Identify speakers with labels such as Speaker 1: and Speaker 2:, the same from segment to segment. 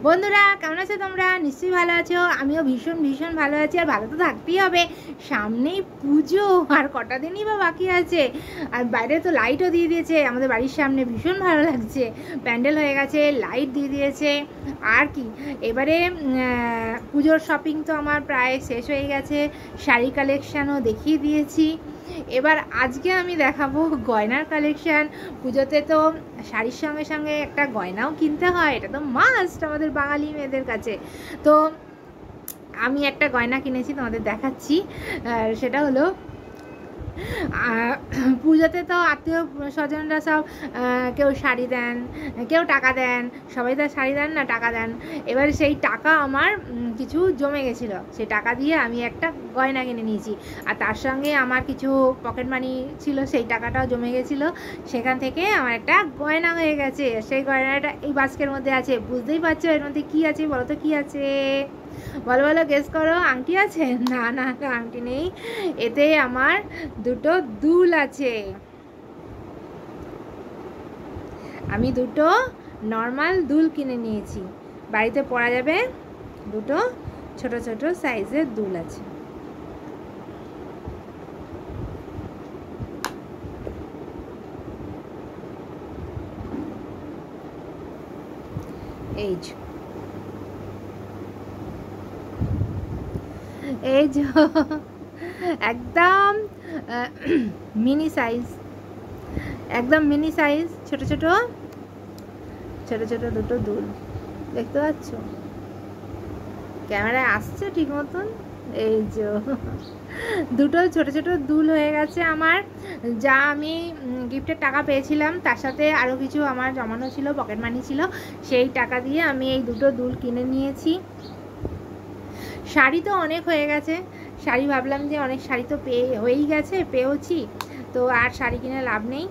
Speaker 1: বন্ধুরা কেমন আছো তোমরা? নিশ্চয়ই ভালো আছো। আমিও ভীষণ ভীষণ ভালো আছি, আর ভালো তো থাকতেই হবে। সামনেই পুজো, আর কটা দিনই বা বাকি আছে। আর বাইরে তো লাইটও দিয়ে দিয়েছে আমাদের বাড়ির সামনে, ভীষণ ভালো লাগছে। প্যান্ডেল হয়ে গেছে, লাইট দিয়ে দিয়েছে। আর কি, এবারে পুজোর শপিং তো আমার প্রায় শেষ হয়ে গেছে। শাড়ি কালেকশানও দেখিয়ে দিয়েছি। এবার আজকে আমি দেখাবো গয়নার কালেকশান। পুজোতে তো শাড়ির সঙ্গে সঙ্গে একটা গয়নাও কিনতে হয়, এটা তো মাস্ট আমাদের বাঙালি মেয়েদের কাছে। তো আমি একটা গয়না কিনেছি, তোমাদের দেখাচ্ছি। সেটা হলো পুজোতে তো আত্মীয় স্বজনরা সব কেউ শাড়ি দেন, কেউ টাকা দেন। সবাই তো শাড়ি দেন না, টাকা দেন। এবার সেই টাকা আমার কিছু জমে গেছিলো, সেই টাকা দিয়ে আমি একটা গয়না কিনে নিয়েছি। আর তার সঙ্গে আমার কিছু পকেট মানি ছিল, সেই টাকাটাও জমে গেছিলো। সেখান থেকে আমার একটা গয়না হয়ে গেছে। সেই গয়নাটা এই বাস্কের মধ্যে আছে। বুঝতেই পারছো এর মধ্যে কী আছে? বলো তো কী আছে? বলো বলো, গেস করো। আংটি আছে? না না, আংটি নেই। এতে আমার দুটো দুল আছে। আমি দুটো নর্মাল দুল কিনে নিয়েছি, বাড়িতে পরা যাবে। দুটো ছোট ছোট সাইজের দুল আছে। এই এই যে একদম মিনি সাইজ, একদম মিনি সাইজ, ছোট ছোট ছোট ছোট দুটো দুল। দেখতে পাচ্ছ? ক্যামেরায় আসছে ঠিক মতন? এই যে দুটো ছোট ছোট দুল হয়ে গেছে আমার। যা আমি গিফটের টাকা পেয়েছিলাম, তার সাথে আরও কিছু আমার জমানো ছিল, পকেট মানি ছিল, সেই টাকা দিয়ে আমি এই দুটো দুল কিনে নিয়েছি। শাড়ি তো অনেক হয়ে গেছে। শাড়ি ভাবলাম যে অনেক শাড়ি তো হয়েই গেছে, পেয়েওছি, তো আর শাড়ি কিনে লাভ নেই।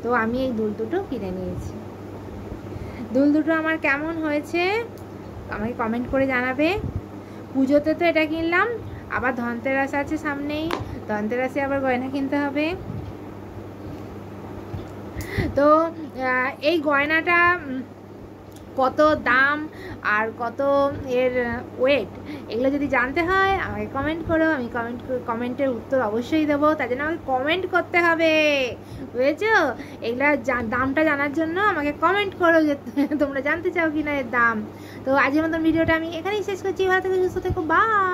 Speaker 1: তো আমি এই দুল দুটো কিনে নিয়েছি। দুল দুটো আমার কেমন হয়েছে আমাকে কমেন্ট করে জানাবে। পুজোতে তো এটা কিনলাম, আবার ধনতেরাস আছে সামনেই, ধনতেরাসে আবার গয়না কিনতে হবে। তো এই গয়নাটা কত দাম আর কত এর ওয়েট, এগুলো যদি জানতে হয় আমাকে কমেন্ট করো। আমি কমেন্টের উত্তর অবশ্যই দেবো। তার জন্য আমাকে কমেন্ট করতে হবে, বুঝেছো? এগুলা দামটা জানার জন্য আমাকে কমেন্ট করো যে তোমরা জানতে চাও কি না এর দাম। তো আজকের মতন ভিডিওটা আমি এখানেই শেষ করছি। ভালো থেকো, সুস্থ থেকো, বাই।